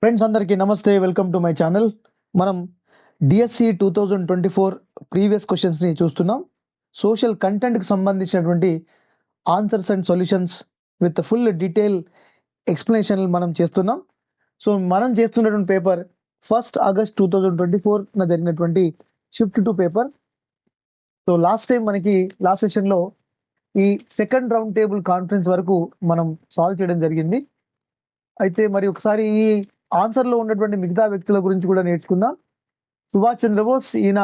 Friends అందరికీ నమస్తే, welcome to my channel. మనం డిఎస్సి 2024 ప్రీవియస్ క్వశ్చన్స్ని చూస్తున్నాం. సోషల్ కంటెంట్కి సంబంధించినటువంటి answers and solutions with full detail explanation మనం చేస్తున్నాం. సో మనం చేస్తున్నటువంటి పేపర్ 1 ఆగస్ట్ 2024 జరిగినటువంటి shift to paper. So last సెషన్లో ఈ సెకండ్ రౌండ్ టేబుల్ కాన్ఫరెన్స్ వరకు మనం సాల్వ్ చేయడం జరిగింది. అయితే మరి ఒకసారి ఈ ఆన్సర్లో ఉన్నటువంటి మిగతా వ్యక్తుల గురించి కూడా నేర్చుకుందాం. సుభాష్ చంద్రబోస్, ఈయన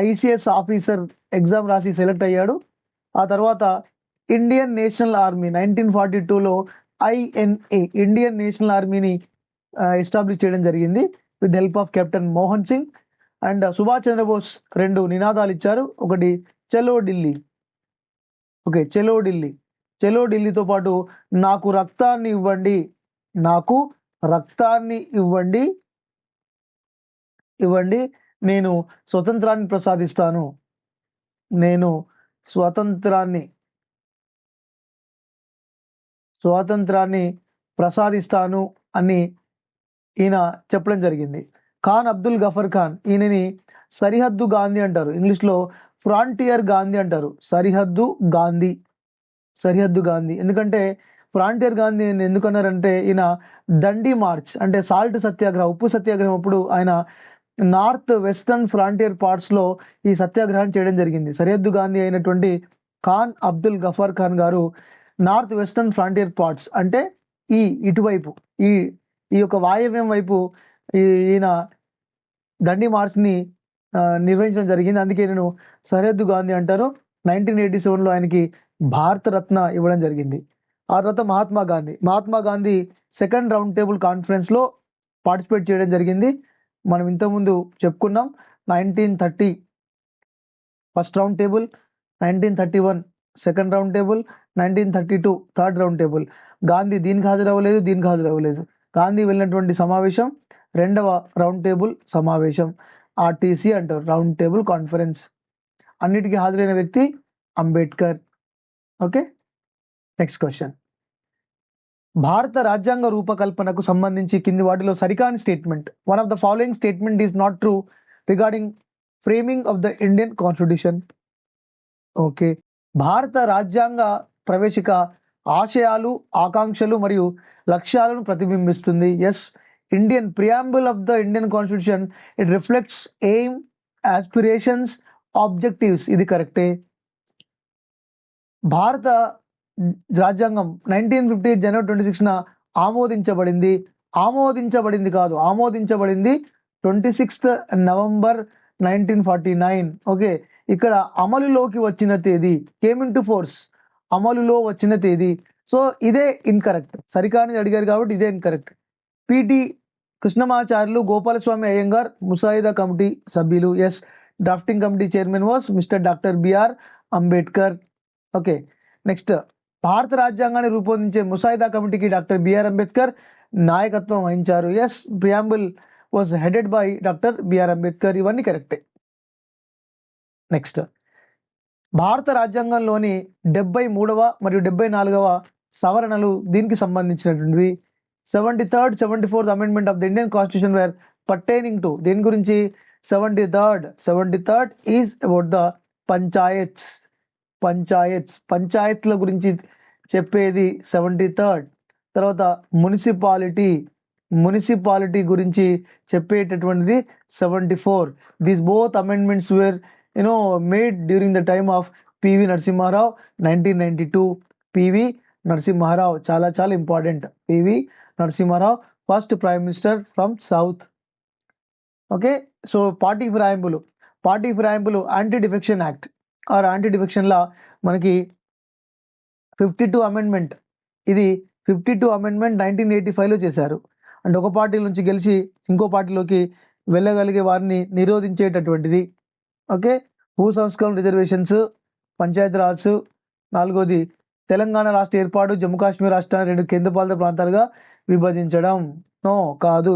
ఐసిఎస్ ఆఫీసర్ ఎగ్జామ్ రాసి సెలెక్ట్ అయ్యాడు. ఆ తర్వాత ఇండియన్ నేషనల్ ఆర్మీ 1942లో INA ఇండియన్ నేషనల్ ఆర్మీని ఎస్టాబ్లిష్ చేయడం జరిగింది with help of captain Mohan Singh. And Subhash Chandrabose 2 నినాదాలు ఇచ్చారు. ఒకటి చలో ఢిల్లీ, చలో ఢిల్లీ. చలో ఢిల్లీతో పాటు నాకు రక్తాన్ని ఇవ్వండి, నాకు రక్తాన్ని ఇవ్వండి, నేను స్వతంత్రాన్ని ప్రసాదిస్తాను, నేను స్వాతంత్రాన్ని ప్రసాదిస్తాను అని ఈయన చెప్పడం జరిగింది. ఖాన్ అబ్దుల్ గఫర్ ఖాన్, ఈయనని సరిహద్దు గాంధీ అంటారు, ఇంగ్లీష్లో ఫ్రాంటియర్ గాంధీ అంటారు. సరిహద్దు గాంధీ ఎందుకంటే ఫ్రాంటియర్ గాంధీ ఎందుకన్నారంటే ఈయన దండి మార్చ్ అంటే సాల్ట్ సత్యాగ్రహం, ఉప్పు సత్యాగ్రహం అప్పుడు ఆయన నార్త్ వెస్టర్న్ ఫ్రాంటియర్ పార్ట్స్లో ఈ సత్యాగ్రహం చేయడం జరిగింది. సరిహద్దు గాంధీ అయినటువంటి ఖాన్ అబ్దుల్ గఫర్ ఖాన్ గారు నార్త్ వెస్టర్న్ ఫ్రాంటియర్ పార్ట్స్ అంటే ఇటువైపు ఈ యొక్క వాయవ్యం వైపు ఈయన దండి మార్చ్ని నిర్వహించడం జరిగింది. అందుకే నేను సరిహద్దు గాంధీ అంటారు. 1987లో ఆయనకి భారతరత్న ఇవ్వడం జరిగింది. ఆ తర్వాత Mahatma Gandhi second round table కాన్ఫరెన్స్లో పార్టిసిపేట్ చేయడం జరిగింది. మనం ఇంతకుముందు చెప్పుకున్నాం. 1930 first round table, 1931 second round table, 1932 third round table. Gandhi దీనికి హాజరవ్వలేదు. గాంధీ వెళ్ళినటువంటి సమావేశం రెండవ రౌండ్ టేబుల్ సమావేశం, RTC అంటారు, రౌండ్ టేబుల్ కాన్ఫరెన్స్. అన్నిటికీ హాజరైన వ్యక్తి అంబేద్కర్. Okay, next question. భారత రాజ్యాంగ రూపకల్పనకు సంబంధించి కింది వాటిలో సరికాని statement. One of the following statement is not true regarding framing of the Indian constitution. Okay, భారత రాజ్యాంగ ప్రవేశిక ఆశయాలు, ఆకాంక్షలు మరియు లక్ష్యాలను ప్రతిబింబిస్తుంది. Yes, Indian preamble of the Indian constitution it reflects aim, aspirations, objectives. ఇది కరెక్టే. భారత రాజ్యాంగం 1950 జనవరి 26న ఆమోదించబడింది. ఆమోదించబడింది 26th నవంబర్ 1949. ఓకే, ఇక్కడ అమలులోకి వచ్చిన తేదీ, కేమ్ ఇన్ టు ఫోర్స్, అమలులో వచ్చిన తేదీ. సో ఇదే ఇన్కరెక్ట్, సరికాని అడిగారు కాబట్టి ఇదే ఇన్కరెక్ట్. PT కృష్ణమాచార్యులు, గోపాలస్వామి అయ్యంగార్ ముసాయిదా కమిటీ సభ్యులు. Yes, drafting committee chairman was mister doctor BR Ambedkar. Okay, next. భారత రాజ్యాంగాన్ని రూపొందించే ముసాయిదా కమిటీకి డాక్టర్ BR అంబేద్కర్ నాయకత్వం వహించారు. Yes, preamble was headed by doctor BR Ambedkar. ఇవన్నీ కరెక్టే. నెక్స్ట్, భారత రాజ్యాంగంలోని 73వ మరియు 74వ సవరణలు దీనికి సంబంధించినటువంటివి. 73rd, 74th amendment of the Indian constitution were pertaining to దేని గురించి? 73rd ఈజ్ అబౌట్ ద పంచాయత్ల గురించి చెప్పేది 73rd. తర్వాత మున్సిపాలిటీ గురించి చెప్పేటటువంటిది 74. These both amendments were made during the time of PV Narasimha Rao 1992. PV Narasimha Rao చాలా important. PV Narasimha Rao first prime minister from south. Okay, so party ఫిరాయింపులు anti defection act or anti defection law మనకి 52 amendment. ఇది 52 amendment 1985లో చేశారు. అంటే ఒక party నుంచి గెలిచి ఇంకో పార్టీలోకి వెళ్ళగలిగే వారిని నిరోధించేటటువంటిది. ఓకే, భూ సంస్కరణ, రిజర్వేషన్స్, పంచాయతీరాజ్. 4వది తెలంగాణ రాష్ట్ర ఏర్పాటు, జమ్మూ కాశ్మీర్ రాష్ట్రాన్ని 2 కేంద్రపాలిత ప్రాంతాలుగా విభజించడం. నో, కాదు.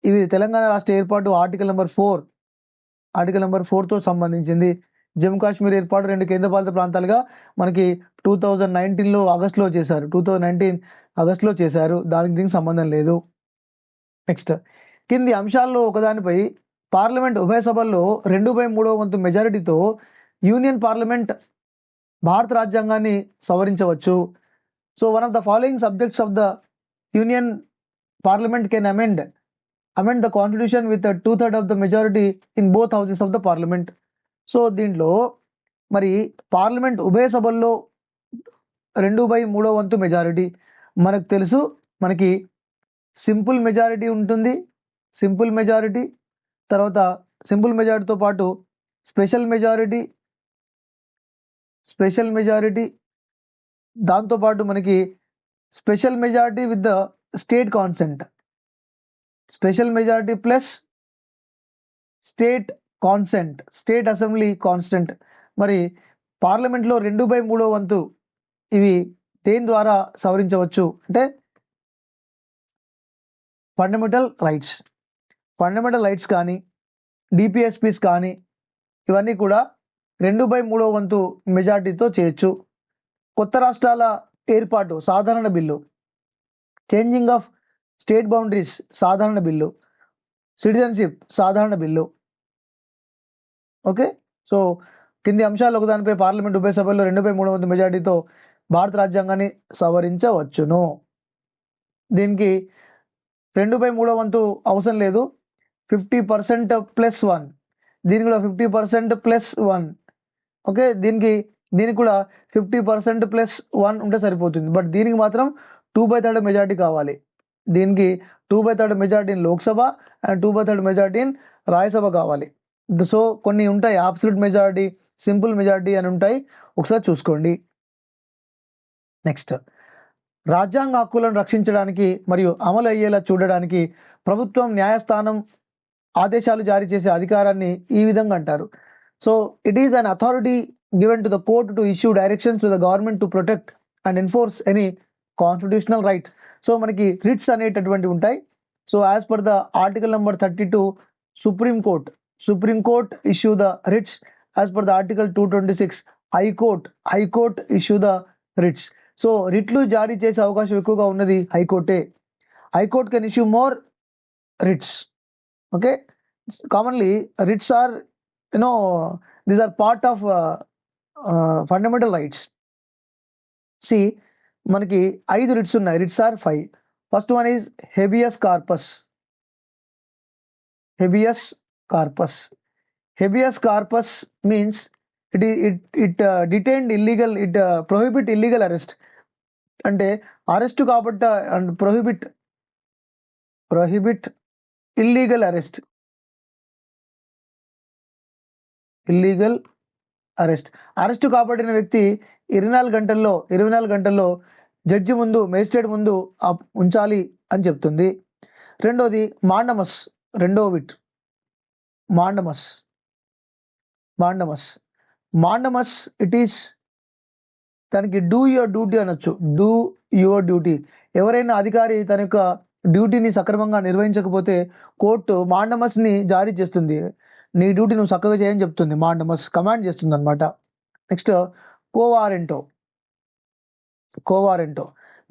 ఇవి తెలంగాణ రాష్ట్ర ఏర్పాటు ఆర్టికల్ నెంబర్ 4తో సంబంధించింది. జమ్మూ కాశ్మీర్ ఏర్పాటు 2 కేంద్రపాలిత ప్రాంతాలుగా మనకి 2019 ఆగస్టులో చేశారు. దానికి దీనికి సంబంధం లేదు. నెక్స్ట్ కింది అంశాల్లో ఒకదానిపై పార్లమెంట్ ఉభయ సభల్లో 2/3 వంతు మెజారిటీతో యూనియన్ పార్లమెంట్ భారత రాజ్యాంగాన్ని సవరించవచ్చు. So one of the following subjects of the union parliament can amend the constitution with a 2/3 of the majority in both houses of the parliament. So దీంట్లో మరి పార్లమెంట్ ఉభయ సభల్లో 2/3 వంతు మెజారిటీ మనకు తెలుసు. మనకి సింపుల్ మెజారిటీ ఉంటుంది, సింపుల్ మెజారిటీ, తర్వాత సింపుల్ మెజారిటీతో పాటు స్పెషల్ మెజారిటీ, దాంతోపాటు మనకి special majority with the state consent, special majority plus state consent, state assembly constant. మరి పార్లమెంట్లో 2/3 వంతు ఇవి దేని ద్వారా సవరించవచ్చు అంటే ఫండమెంటల్ రైట్స్ కానీ డిపిఎస్పీస్ కానీ ఇవన్నీ కూడా 2/3 వంతు మెజార్టీతో చేయొచ్చు. కొత్త రాష్ట్రాల ఏర్పాటు సాధారణ bill, changing of state boundaries సాధారణ బిల్లు, సిటిజన్షిప్ సాధారణ బిల్లు. ఓకే, సో కింది అంశాలు ఒకదానిపై పార్లమెంట్ ఉభయ సభల్లో 2/3 వంతు మెజార్టీతో భారత రాజ్యాంగాన్ని సవరించవచ్చును. దీనికి 2/3 వంతు అవసరం లేదు, 50% + 1, దీనికి కూడా 50% + 1. ఓకే, దీనికి కూడా 50% + 1 ఉంటే సరిపోతుంది. బట్ దీనికి మాత్రం 2/3 మెజార్టీ కావాలి. దీనికి 2/3 majority in Lok Sabha and 2/3 majority in Rajya Sabha కావాలి. సో కొన్ని ఉంటాయి, అబ్సల్యూట్ మెజారిటీ, సింపుల్ మెజారిటీ అని ఉంటాయి, ఒకసారి చూసుకోండి. నెక్స్ట్, రాజ్యాంగ హక్కులను రక్షించడానికి మరియు అమలు అయ్యేలా చూడడానికి ప్రభుత్వం న్యాయస్థానం ఆదేశాలు జారీ చేసే అధికారాన్ని ఈ విధంగా అంటారు. So it is an authority given to the court to issue directions to the government to protect and enforce any constitutional right. So మనకి రిట్స్ అనేటటువంటి ఉంటాయి. So as per the article number 32 supreme court issue the writs. As per the article 226 high court issue the writs. So రిట్లు జారీ చేసే అవకాశం ఎక్కువగా ఉన్నది హైకోర్టే. High court can issue more writs. Okay, commonly writs are these are part of fundamental rights. సి మనకి 5 writs ఉన్నాయి, writs are 5. First one is habeas corpus. Habeas corpus means it detained illegal, it prohibit illegal arrest. అంటే arrest కాబట్టి and prohibit illegal arrest. Arrest కాబట్టిన వ్యక్తి 24 గంటల్లో judge ముందు, magistrate ముందు ఉంచాలి అని చెప్తుంది. రెండోది మాండమస్. ఇట్ ఈస్, దానికి డూ యువర్ డ్యూటీ అనొచ్చు. Do your duty. ఎవరైనా అధికారి తన యొక్క డ్యూటీని సక్రమంగా నిర్వహించకపోతే కోర్టు మాండమస్ని జారీ చేస్తుంది. నీ డ్యూటీ నువ్వు చక్కగా చేయని చెప్తుంది, మాండమస్ కమాండ్ చేస్తుంది అనమాట. Next quo warranto.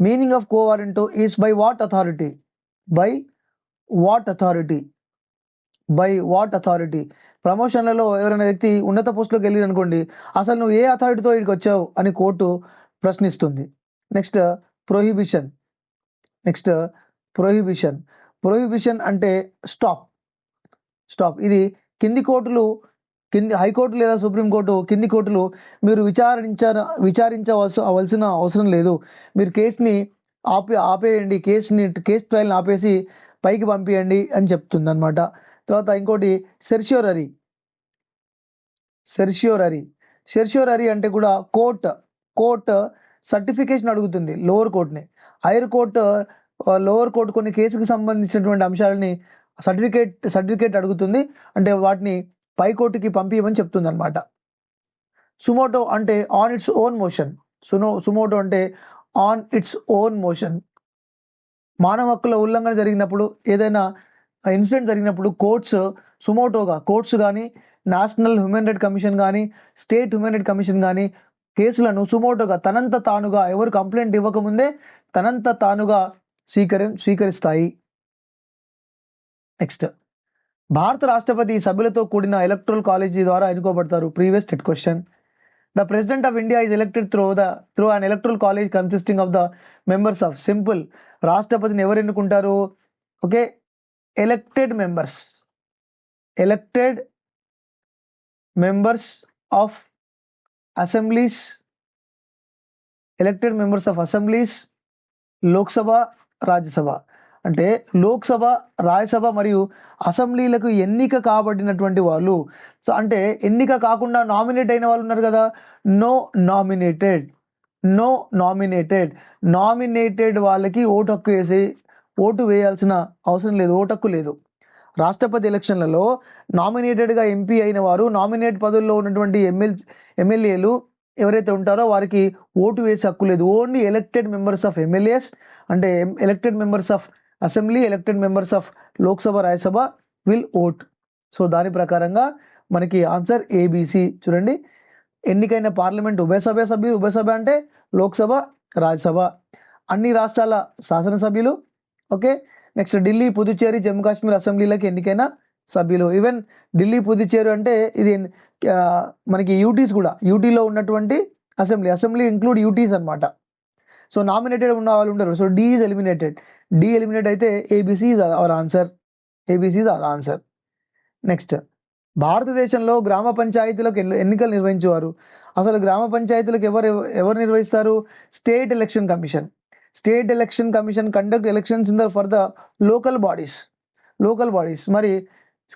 Meaning of quo warranto is by what authority. ప్రమోషన్లలో ఎవరైనా వ్యక్తి ఉన్నత పోస్టులోకి వెళ్ళి అనుకోండి, అసలు నువ్వు ఏ అథారిటీతో ఇక్కడికి వచ్చావు అని కోర్టు ప్రశ్నిస్తుంది. నెక్స్ట్ ప్రొహిబిషన్ అంటే స్టాప్. ఇది హైకోర్టు లేదా సుప్రీంకోర్టు కింది కోర్టులు మీరు విచారించవలసిన అవసరం లేదు, మీరు కేసుని ఆపేయండి, కేసు ట్రయల్ని ఆపేసి పైకి పంపియండి అని చెప్తుంది అనమాట. తర్వాత ఇంకోటి సెర్షియోరరీ అంటే కూడా కోర్ట్ సర్టిఫికేషన్ అడుగుతుంది లోవర్ కోర్ట్ని. హైయర్ కోర్టు లోవర్ కోర్టు కొన్ని కేసుకు సంబంధించినటువంటి అంశాలని సర్టిఫికేట్ అడుగుతుంది, అంటే వాటిని పై కోర్టుకి పంపించమని చెప్తుంది అనమాట. సుమోటో అంటే ఆన్ ఇట్స్ ఓన్ మోషన్. మానవ హక్కుల ఉల్లంఘన జరిగినప్పుడు, ఏదైనా ఇన్సిడెంట్ జరిగినప్పుడు కోర్ట్స్ కానీ, నేషనల్ హ్యూమన్ రైట్ కమిషన్ కానీ, స్టేట్ హ్యూమన్ రైట్ కమిషన్ కానీ కేసులను సుమోటోగా తనంత తానుగా, ఎవరు కంప్లైంట్ ఇవ్వకముందే తనంత తానుగా స్వీకరిస్తాయి. నెక్స్ట్, భారత రాష్ట్రపతి సభ్యులతో కూడిన ఎలక్టరల్ కాలేజీ ద్వారా ఎన్నుకోబడతారు. Previous TET question. The president of India is elected through an electoral college consisting of the members of. Simple, రాష్ట్రపతిని ఎవరు ఎన్నుకుంటారు? Okay, elected members of assemblies, elected members of assemblies, Lok Sabha, Rajya Sabha. అంటే లోక్సభ, రాజ్యసభ మరియు అసెంబ్లీలకు ఎన్నిక కాబడినటువంటి వాళ్ళు. సో అంటే ఎన్నిక కాకుండా నామినేట్ అయిన వాళ్ళు ఉన్నారు కదా, నో నామినేటెడ్ వాళ్ళకి ఓటు వేయాల్సిన అవసరం లేదు, ఓటు హక్కు లేదు. రాష్ట్రపతి ఎలక్షన్లలో నామినేటెడ్గా ఎంపీ అయిన వారు, నామినేట్ పదవుల్లో ఉన్నటువంటి ఎమ్మెల్యేలు ఎవరైతే ఉంటారో వారికి ఓటు వేసే హక్కు లేదు. Only elected members of MLAs, అంటే elected members of assembly, elected members of Lok Sabha, Rajya Sabha will vote. So దాని ప్రకారంగా మనకి ఆన్సర్ ఏబిసి. చూడండి, ఎన్నికైన పార్లమెంట్ ఉభయ సభ అంటే లోక్సభ, రాజ్యసభ, అన్ని రాష్ట్రాల శాసనసభ్యులు. ఓకే, నెక్స్ట్ ఢిల్లీ, పుదుచ్చేరి, జమ్మూ కాశ్మీర్ అసెంబ్లీలకు ఎన్నికైన సభ్యులు. ఈవెన్ ఢిల్లీ, పుదుచ్చేరి అంటే ఇది మనకి యూటీస్ కూడా, యూటీలో ఉన్నటువంటి అసెంబ్లీ ఇంక్లూడ్ యూటీస్ అనమాట. సో నామినేటెడ్ ఉన్న వాళ్ళు ఉండరు. So D is eliminated. D eliminate అయితే A B C is our answer. Next, భారతదేశంలో గ్రామ పంచాయతీలకు ఎన్నికలు నిర్వహించేవారు. అసలు గ్రామ పంచాయతీలకు ఎవరు నిర్వహిస్తారు? State election commission conduct elections for the local bodies. మరి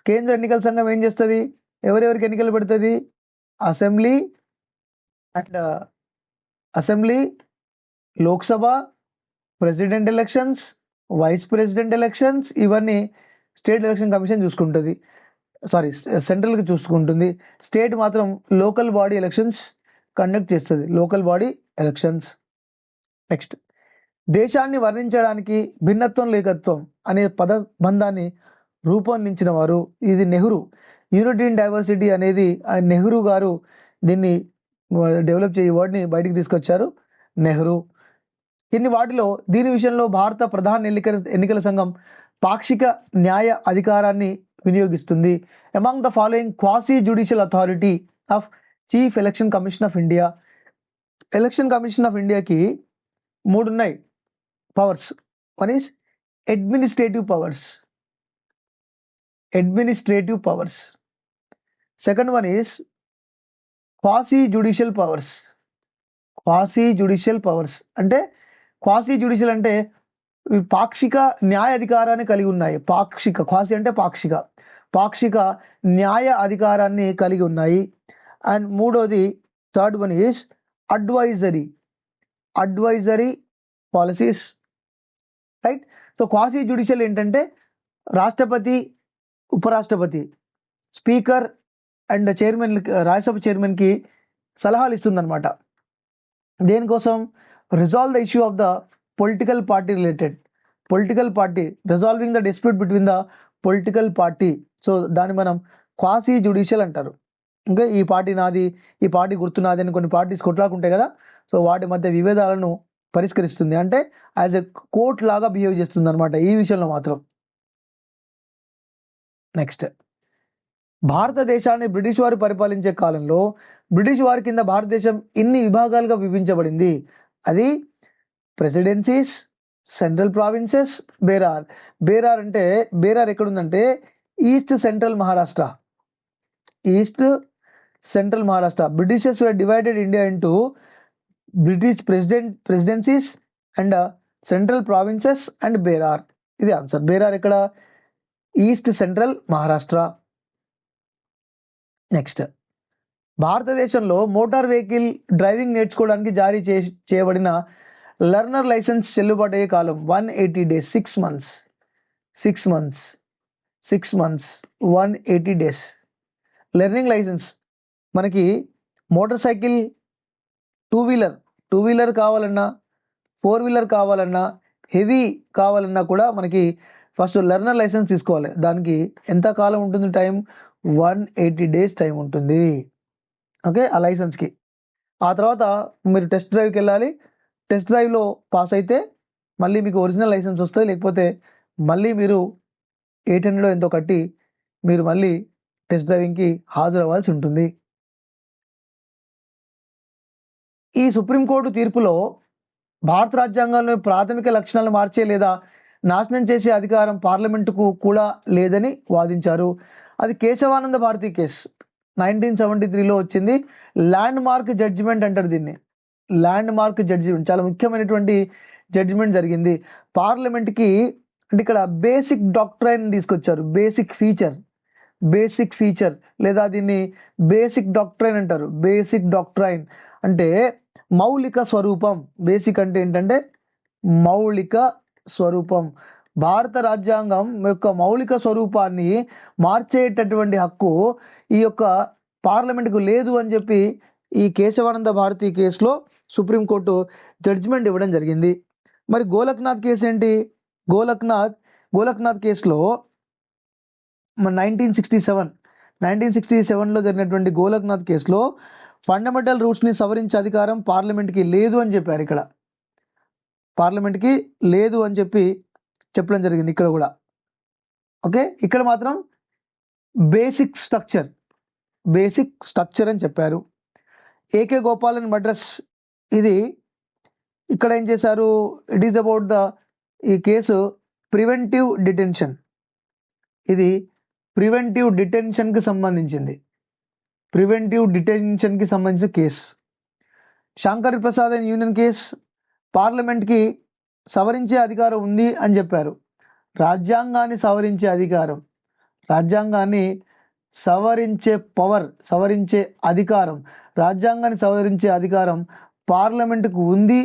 కేంద్ర ఎన్నికల సంఘం ఏం చేస్తుంది? ఎవరెవరికి ఎన్నికలు పెడుతుంది? Assembly, Lok Sabha, president elections, vice president elections, ఇవన్నీ స్టేట్ ఎలక్షన్ కమిషన్ చూసుకుంటుంది. సెంట్రల్కి చూసుకుంటుంది. స్టేట్ మాత్రం లోకల్ బాడీ ఎలక్షన్స్ కండక్ట్ చేస్తుంది, లోకల్ బాడీ ఎలక్షన్స్. నెక్స్ట్, దేశాన్ని వర్ణించడానికి భిన్నత్వం లేకత్వం అనే పదబంధాన్ని రూపొందించిన వారు. ఇది నెహ్రూ. యూనిటీ ఇన్ డైవర్సిటీ అనేది నెహ్రూ గారు దీన్ని డెవలప్ చేయ వర్డ్ని బయటికి తీసుకొచ్చారు, నెహ్రూ. దీని విషయంలో భారత ప్రధాన ఎన్నికల సంఘం పాక్షిక న్యాయ అధికారాన్ని వినియోగిస్తుంది. Among the following quasi judicial authority of chief election commission of India. Election commission of ఇండియాకి 3 ఉన్నాయి powers. One is administrative powers. Second one is quasi judicial powers. అంటే క్వాసీ జ్యుడిషియల్ అంటే పాక్షిక న్యాయ అధికారాన్ని కలిగి ఉన్నాయి. క్వాసీ అంటే పాక్షిక న్యాయ అధికారాన్ని కలిగి ఉన్నాయి. అండ్ మూడోది, third one is advisory policies, right. So quasi judicial ఏంటంటే రాష్ట్రపతి, ఉపరాష్ట్రపతి, స్పీకర్ అండ్ చైర్మన్, రాజ్యసభ చైర్మన్కి సలహాలు ఇస్తుందన్నమాట. దేనికోసం? Resolve the issue of the political party, resolving the dispute between the political party. So దాన్ని మనం క్వాసీ జ్యుడిషియల్ అంటారు. ఇంకా ఈ పార్టీ నాది, ఈ పార్టీ గుర్తు నాది అని కొన్ని పార్టీస్ కొట్లాడుకుంటాయి కదా, సో వాటి మధ్య విభేదాలను పరిష్కరిస్తుంది. అంటే యాజ్ ఎ కోర్ట్ లాగా బిహేవ్ చేస్తుంది అనమాట ఈ విషయంలో మాత్రం. నెక్స్ట్, భారతదేశాన్ని బ్రిటిష్ వారు పరిపాలించే కాలంలో బ్రిటిష్ వారి కింద భారతదేశం ఇన్ని విభాగాలుగా విభజించబడింది. అది ప్రెసిడెన్సీస్, సెంట్రల్ ప్రావిన్సెస్, బేరార్ అంటే బేరార్ ఎక్కడుందంటే east central Maharashtra. Britishers were divided India into British presidencies and central provinces and Berar. ఇది ఆన్సర్. బేరార్ ఎక్కడ? East central Maharashtra. నెక్స్ట్, భారతదేశంలో మోటార్ వెహికల్ డ్రైవింగ్ నేర్చుకోవడానికి జారీ చేయబడిన లర్నర్ లైసెన్స్ చెల్లుబాటు అయ్యే కాలం 180 days, 6 months, 180 days. Learning license మనకి మోటార్ సైకిల్, టూ వీలర్ కావాలన్నా, 4 వీలర్ కావాలన్నా, హెవీ కావాలన్నా కూడా మనకి ఫస్ట్ లెర్నర్ లైసెన్స్ తీసుకోవాలి. దానికి ఎంత కాలం ఉంటుంది? టైం 180 days టైం ఉంటుంది. ఓకే, ఆ లైసెన్స్కి. ఆ తర్వాత మీరు టెస్ట్ డ్రైవ్కి వెళ్ళాలి. టెస్ట్ డ్రైవ్లో పాస్ అయితే మళ్ళీ మీకు ఒరిజినల్ లైసెన్స్ వస్తుంది, లేకపోతే మళ్ళీ మీరు 800 ఎంతో కట్టి మీరు మళ్ళీ టెస్ట్ డ్రైవింగ్కి హాజరవ్వాల్సి ఉంటుంది. ఈ సుప్రీంకోర్టు తీర్పులో భారత రాజ్యాంగంలోని ప్రాథమిక లక్షణాలను మార్చే లేదా నాశనం చేసే అధికారం పార్లమెంటుకు కూడా లేదని వాదించారు. అది కేశవానంద భారతి కేసు 1973లో వచ్చింది. ల్యాండ్ మార్క్ జడ్జిమెంట్ అంటారు దీన్ని. ల్యాండ్ మార్క్ జడ్జిమెంట్ చాలా ముఖ్యమైనటువంటి జడ్జిమెంట్ జరిగింది. పార్లమెంట్కి అంటే ఇక్కడ బేసిక్ డాక్ట్రైన్ తీసుకొచ్చారు. బేసిక్ ఫీచర్ లేదా దీన్ని బేసిక్ డాక్ట్రైన్ అంటారు. బేసిక్ డాక్ట్రైన్ అంటే మౌలిక స్వరూపం. బేసిక్ అంటే ఏంటంటే మౌలిక స్వరూపం. భారత రాజ్యాంగం యొక్క మౌలిక స్వరూపాన్ని మార్చేటటువంటి హక్కు ఈ యొక్క పార్లమెంటుకు లేదు అని చెప్పి ఈ కేశవానంద భారతి కేసులో సుప్రీంకోర్టు జడ్జిమెంట్ ఇవ్వడం జరిగింది. మరి గోలక్నాథ్ కేసు ఏంటి? గోలక్నాథ్ కేసులో 1967లో జరిగినటువంటి గోలక్నాథ్ కేసులో ఫండమెంటల్ రూట్స్ని సవరించే అధికారం పార్లమెంట్కి లేదు అని చెప్పారు. ఇక్కడ పార్లమెంట్కి లేదు అని చెప్పడం జరిగింది ఇక్కడ కూడా. ఓకే, ఇక్కడ మాత్రం బేసిక్ స్ట్రక్చర్ అని చెప్పారు. ఏకే గోపాలన్ మద్రాస్ ఇది ఇక్కడ ఏం చేశారు? ఇట్ ఈస్ అబౌట్ ఈ కేసు ప్రివెంటివ్ డిటెన్షన్. ఇది ప్రివెంటివ్ డిటెన్షన్కి సంబంధించింది. సంబంధించిన case. Shankar Prasad and union case పార్లమెంట్కి సవరించే అధికారం ఉంది అని చెప్పారు. రాజ్యాంగాన్ని సవరించే అధికారం రాజ్యాంగాన్ని సవరించే అధికారం పార్లమెంట్కి ఉంది.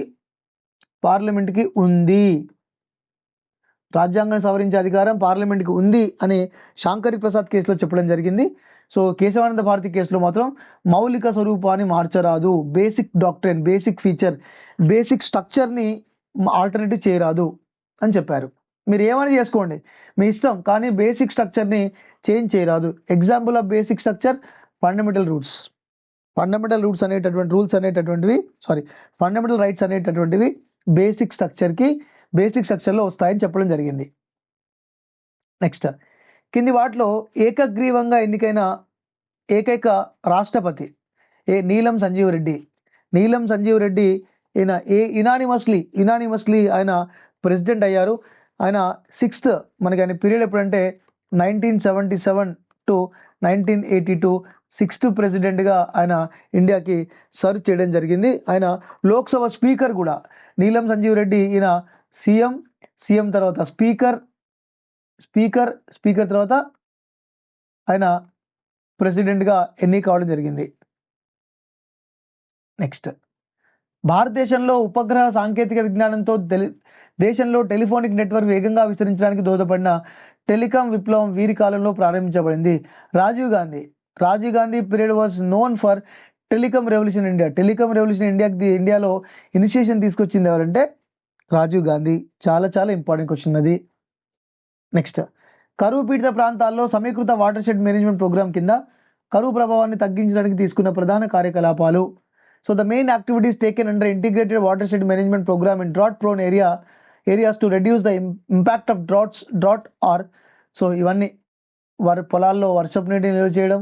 రాజ్యాంగాన్ని సవరించే అధికారం పార్లమెంట్కి ఉంది అని శంకర్ ప్రసాద్ కేసులో చెప్పడం జరిగింది. సో కేశవానంద భారతి కేసులో మాత్రం మౌలిక స్వరూపాన్ని మార్చరాదు. Basic doctrine, basic feature, basic స్ట్రక్చర్ని ఆల్టర్నేటివ్ చేయరాదు అని చెప్పారు. మీరు ఏమైనా చేసుకోండి, మీ ఇష్టం, కానీ బేసిక్ స్ట్రక్చర్ని చేంజ్ చేయరాదు. Example of basic structure fundamental rights అనేటటువంటివి బేసిక్ స్ట్రక్చర్లో వస్తాయని చెప్పడం జరిగింది. నెక్స్ట్, కింది వాటిలో ఏకగ్రీవంగా ఎన్నికైన ఏకైక రాష్ట్రపతి నీలం సంజీవ్ రెడ్డి ఈయన యునానిమస్లీ ఆయన ప్రెసిడెంట్ అయ్యారు. ఆయన 6th మనకి ఆయన పీరియడ్ ఎప్పుడంటే 1977 to 1982 6th ప్రెసిడెంట్గా ఆయన ఇండియాకి సర్వ్ చేయడం జరిగింది. ఆయన లోక్సభ స్పీకర్ కూడా. నీలం సంజీవ్ రెడ్డి ఈయన సీఎం తర్వాత స్పీకర్ తర్వాత ఆయన ప్రెసిడెంట్గా ఎన్నిక కావడం జరిగింది. నెక్స్ట్, భారతదేశంలో ఉపగ్రహ సాంకేతిక విజ్ఞానంతో దేశంలో టెలిఫోనిక్ నెట్వర్క్ వేగంగా విస్తరించడానికి దోహదపడిన టెలికాం విప్లవం వీరి కాలంలో ప్రారంభించబడింది. Rajiv Gandhi period was known for telecom revolution ఇండియాలో ఇనిషియేషన్ తీసుకొచ్చింది ఎవరంటే రాజీవ్ గాంధీ. చాలా చాలా ఇంపార్టెంట్ క్వశ్చన్ అది. నెక్స్ట్, కరువు పీడిత ప్రాంతాల్లో సమీకృత వాటర్ షెడ్ మేనేజ్మెంట్ ప్రోగ్రామ్ కింద కరువు ప్రభావాన్ని తగ్గించడానికి తీసుకున్న ప్రధాన కార్యకలాపాలు. So the main activities taken under integrated watershed management programme in drought prone areas to reduce the impact of drought are. So ఇవన్నీ వారి పొలాల్లో వర్షపు నీటిని నిల్వ చేయడం,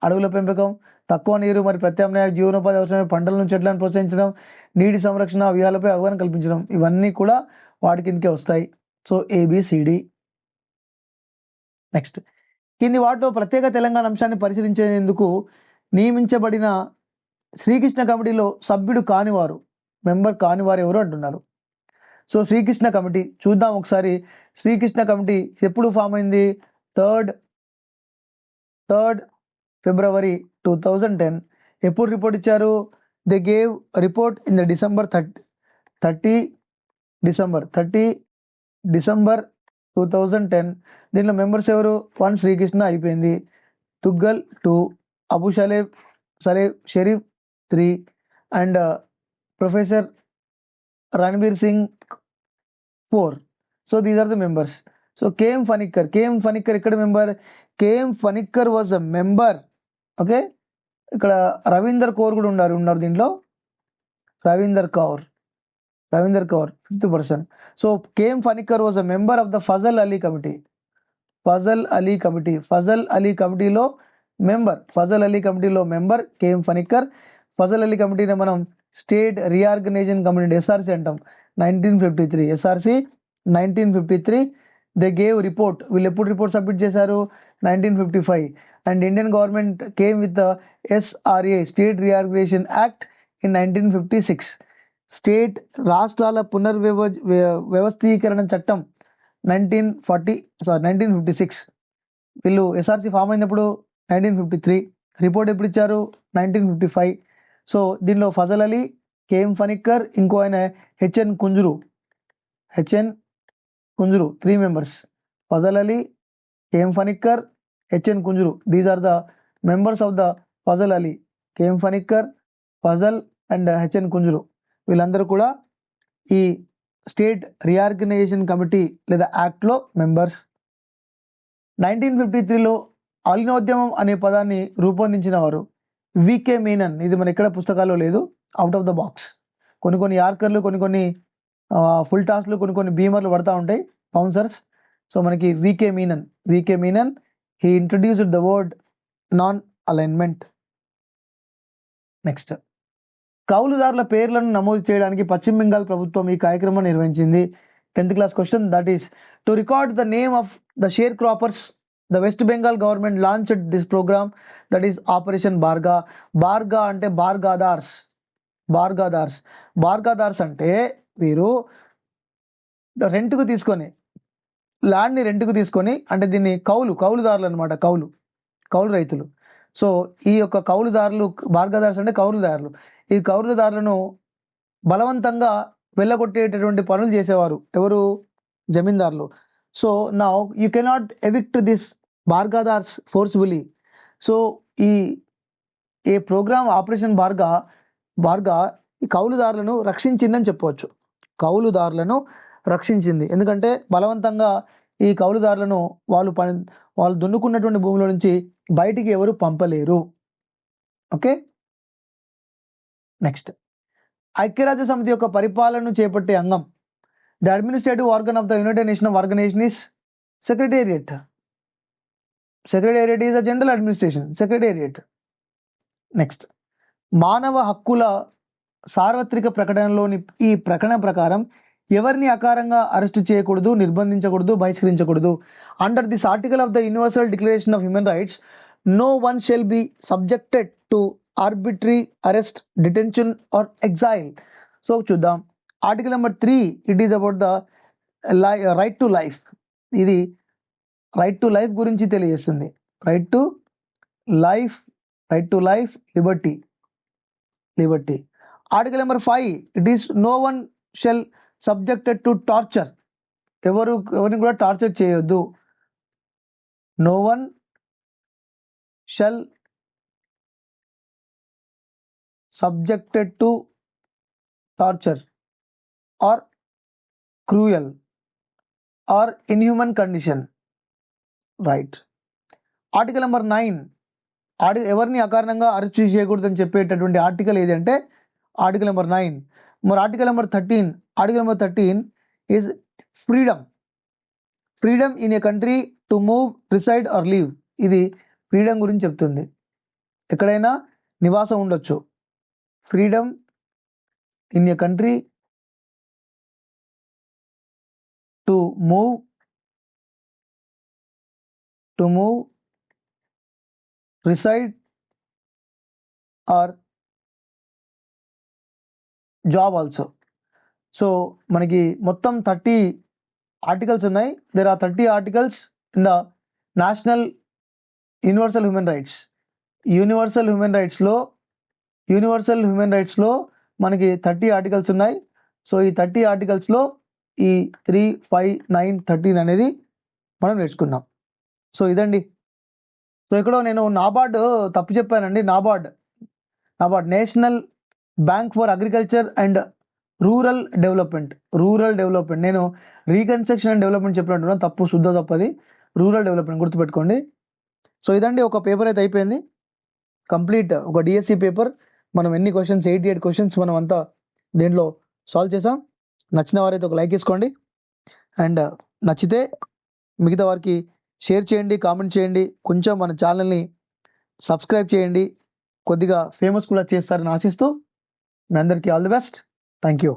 అడవుల పెంపకం, తక్కువ నీరు మరియు ప్రత్యామ్నాయ జీవనోపాధి అవసరమైన పంటలను చెట్లను ప్రోత్సహించడం, నీటి సంరక్షణ వ్యూహాలపై అవగాహన కల్పించడం, ఇవన్నీ కూడా వాటి కిందకే వస్తాయి. So ABCD. నెక్స్ట్, కింది వాటిలో ప్రత్యేక తెలంగాణ అంశాన్ని పరిశీలించేందుకు నియమించబడిన శ్రీకృష్ణ కమిటీలో సభ్యుడు కానివారు ఎవరు అంటున్నారు. సో శ్రీకృష్ణ కమిటీ చూద్దాం ఒకసారి. శ్రీకృష్ణ కమిటీ ఎప్పుడు ఫామ్ అయింది? 3rd February 2010. ఎప్పుడు రిపోర్ట్ ఇచ్చారు? They gave report in the December 30 December 2010. దీంట్లో మెంబర్స్ ఎవరు? 1 శ్రీకృష్ణ అయిపోయింది, Tuggal 2, Abu Sharif 3 and professor Ranbir Singh 4. So these are the members. So K M Panikkar ఇక్కడ member. K M Panikkar was a member. Okay, ఇక్కడ రవీందర్ కౌర్ కూడా ఉన్నారు దీంట్లో. Ravinder Kaur 5th person. So K M Panikkar was a member of the Fazal Ali committee. Fazal Ali committee. Fazal Ali కమిటీలో member K M Panikkar. Fazal Ali కమిటీని మనం స్టేట్ రీఆర్గనైజేషన్ కమిటీ ఎస్ఆర్సి అంటాం. 1953 SRC 1953. They gave report. వీళ్ళు ఎప్పుడు రిపోర్ట్ సబ్మిట్ చేశారు? 1955. And Indian government came with SRA state reorganisation act in 1956. State రాష్ట్రాల వ్యవస్థీకరణ చట్టం 1956. వీళ్ళు ఎస్ఆర్సి ఫామ్ అయినప్పుడు 1953. రిపోర్ట్ ఎప్పుడు ఇచ్చారు? 1955. సో దీనిలో ఫజల్ అలీ, కేఎం ఫణిక్కర్, ఇంకో ఆయన HN Kunzru 3 members. Fazal Ali, KM Panikkar, HN Kunzru. These are the members of the Fazal Ali, KM Panikkar, Fazal and HN Kunzru. వీళ్ళందరూ కూడా ఈ స్టేట్ రీఆర్గనైజేషన్ కమిటీ లేదా యాక్ట్లో మెంబర్స్. 1953లో అలీనోద్యమం అనే పదాన్ని రూపొందించిన వారు వికే మీనన్. ఇది మన ఎక్కడ పుస్తకాల్లో లేదు, అవుట్ ఆఫ్ ద బాక్స్. కొన్ని యార్కర్లు, కొన్ని ఫుల్ టాస్లు, కొన్ని బీమర్లు పడతా ఉంటాయి, బౌన్సర్స్. సో మనకి V K Menon he introduced the word non alignment. Next, కౌలుదారుల పేర్లను నమోదు చేయడానికి పశ్చిమ బెంగాల్ ప్రభుత్వం ఈ కార్యక్రమం నిర్వహించింది. 10th class question, that is to record the name of the sharecroppers. The West Bengal government launched this program, that is Operation Barga. Barga అంటే బార్గాదార్స్ అంటే వీరు రెంట్కు తీసుకొని, ల్యాండ్ని రెంట్కు తీసుకొని, అంటే దీన్ని కౌలుదారులు అనమాట, కౌలు రైతులు. సో ఈ యొక్క కౌలుదారులు, బార్గాదార్స్ అంటే కౌలుదారులు. ఈ కౌలుదారులను బలవంతంగా వెళ్ళగొట్టేటటువంటి పనులు చేసేవారు ఎవరు? జమీందారులు. So now you cannot evict this bargadars forcefully. So ఈ ప్రోగ్రామ్ ఆపరేషన్ బార్గా ఈ కౌలుదారులను రక్షించిందని చెప్పవచ్చు. కౌలుదారులను రక్షించింది, ఎందుకంటే బలవంతంగా ఈ కౌలుదారులను వాళ్ళు దున్నుకున్నటువంటి భూమిలో నుంచి బయటికి ఎవరు పంపలేరు. ఓకే, నెక్స్ట్, ఐక్యరాజ్య సమితి యొక్క పరిపాలనను చేపట్టే అంగం. The administrative organ of the United Nation Organization is secretariat. Secretariat is the general administration, secretariat. Next, మానవ హక్కుల సార్వత్రిక ప్రకటనలోని ఈ ప్రకటన ప్రకారం ఎవరిని అకారంగా అరెస్టు చేయకూడదు, నిర్బంధించకూడదు, బహిష్కరించకూడదు. Under this article of the universal declaration of human rights, no one shall be subjected to arbitrary arrest, detention or exile. So చూద్దాం, article number 3, it is about the right to life. ఇది right to life గురించి తెలియజేస్తుంది. Right to life, liberty. Article number 5, it is no one shall subjected to torture. ఎవరిని కూడా torture చేయొద్దు. No one shall subjected to torture or cruel or inhuman condition. Right. Article number 9, ఎవరిని అకారణంగా arrest చేయకూడదని చెప్పేటటువంటి article ఏది అంటే article number 9. మరి article number 13 is freedom in a country to move, reside or leave. ఇది freedom గురించి చెప్తుంది. ఎక్కడైనా నివాసం ఉండొచ్చు. Freedom in a country to move, reside or job also. So మనకి మొత్తం 30 ఆర్టికల్స్ ఉన్నాయి. There are 30 articles in the national universal human rights. Universal human రైట్స్లో మనకి 30 ఆర్టికల్స్ ఉన్నాయి. సో ఈ 30 ఆర్టికల్స్లో ఈ 3, 5, 9, 13 అనేది మనం నేర్చుకున్నాం. సో ఇదండి. సో ఇక్కడ నేను నాబార్డ్ తప్పు చెప్పానండి. NABARD national bank for agriculture and rural development. నేను రీకన్స్ట్రక్షన్ అండ్ డెవలప్మెంట్ చెప్పినట్టున్నాను, తప్పు, శుద్ధ తప్పది. రూరల్ డెవలప్మెంట్ గుర్తుపెట్టుకోండి. సో ఇదండి, ఒక పేపర్ అయితే అయిపోయింది కంప్లీట్. ఒక డిఎస్సి పేపర్. మనం ఎన్ని క్వశ్చన్స్, 88 క్వశ్చన్స్ మనం అంతా దీంట్లో సాల్వ్ చేసాం. నచ్చిన వారైతే ఒక లైక్ వేసుకోండి, అండ్ నచ్చితే మిగతా వారికి షేర్ చేయండి, కామెంట్ చేయండి, కొంచెం మన ఛానల్ని సబ్స్క్రైబ్ చేయండి, కొద్దిగా ఫేమస్ కూడా చేస్తారని ఆశిస్తూ మీ అందరికీ all the best. Thank you.